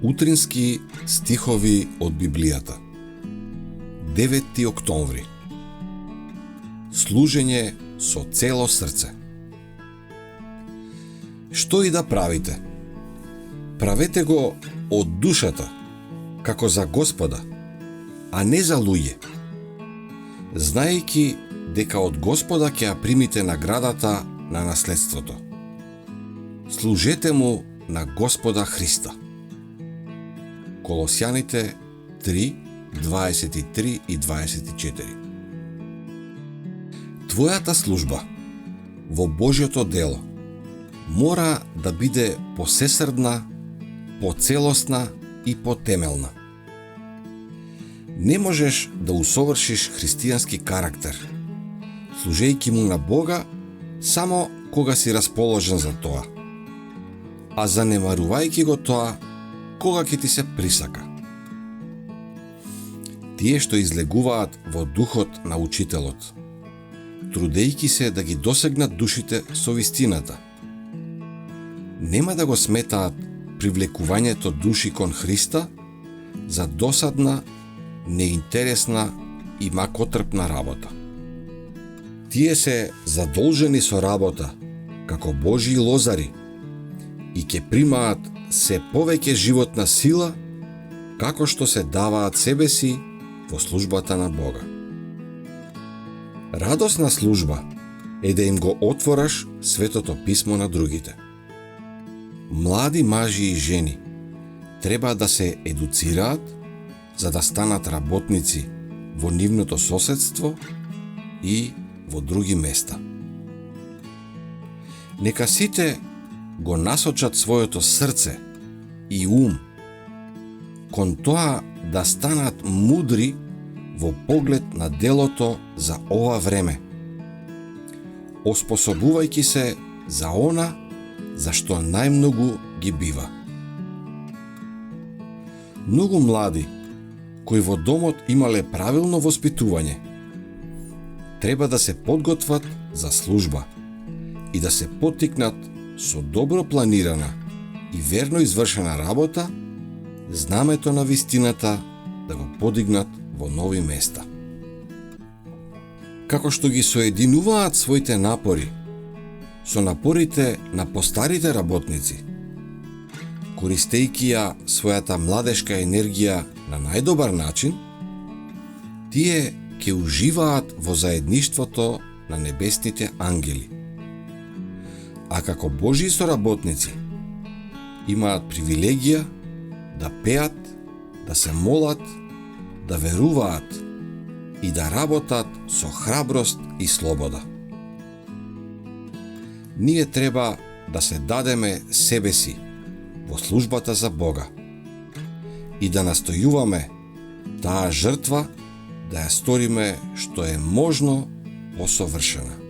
Утрински стихови од Библијата. 9 октомври. Служење со цело срце. Што и да правите, правете го од душата, како за Господа, а не за луѓе, знаејќи дека од Господа ќе ја примите наградата на наследството. Служете му на Господа Христа. Колосјаните 3, 23 и 24. Твојата служба во Божјото дело мора да биде посесрдна, поцелосна и потемелна. Не можеш да усовршиш христијански карактер, служејќи му на Бога само кога си расположен за тоа, а занемарувајќи го тоа кога ќе ти се присака. Тие што излегуваат во духот на учителот, трудејќи се да ги досегнат душите со вистината, нема да го сметаат привлекувањето души кон Христа за досадна, неинтересна и макотрпна работа. Тие се задолжени со работа како Божји лозари и ќе примаат се повеќе животна сила како што се даваат себе си во службата на Бога. Радосна служба е да им го отвораш Светото писмо на другите. Млади мажи и жени треба да се едуцираат за да станат работници во нивното соседство и во други места. Нека сите го насочат своето срце и ум кон тоа да станат мудри во поглед на делото за ова време, оспособувајќи се за она за што најмногу ги бива. Многу млади кои во домот имале правилно воспитување треба да се подготват за служба и да се поттикнат со добро планирана и верно извршена работа знамето на вистината да го подигнат во нови места. Како што ги соединуваат своите напори со напорите на постарите работници, користејќи ја својата младешка енергија на најдобар начин, тие ќе уживаат во заедништвото на небесните ангели. А како Божји соработници имаат привилегија да пеат, да се молат, да веруваат и да работат со храброст и слобода. Ние треба да се дадеме себе си во службата за Бога и да настојуваме таа жртва да ја сториме што е можно посовршена.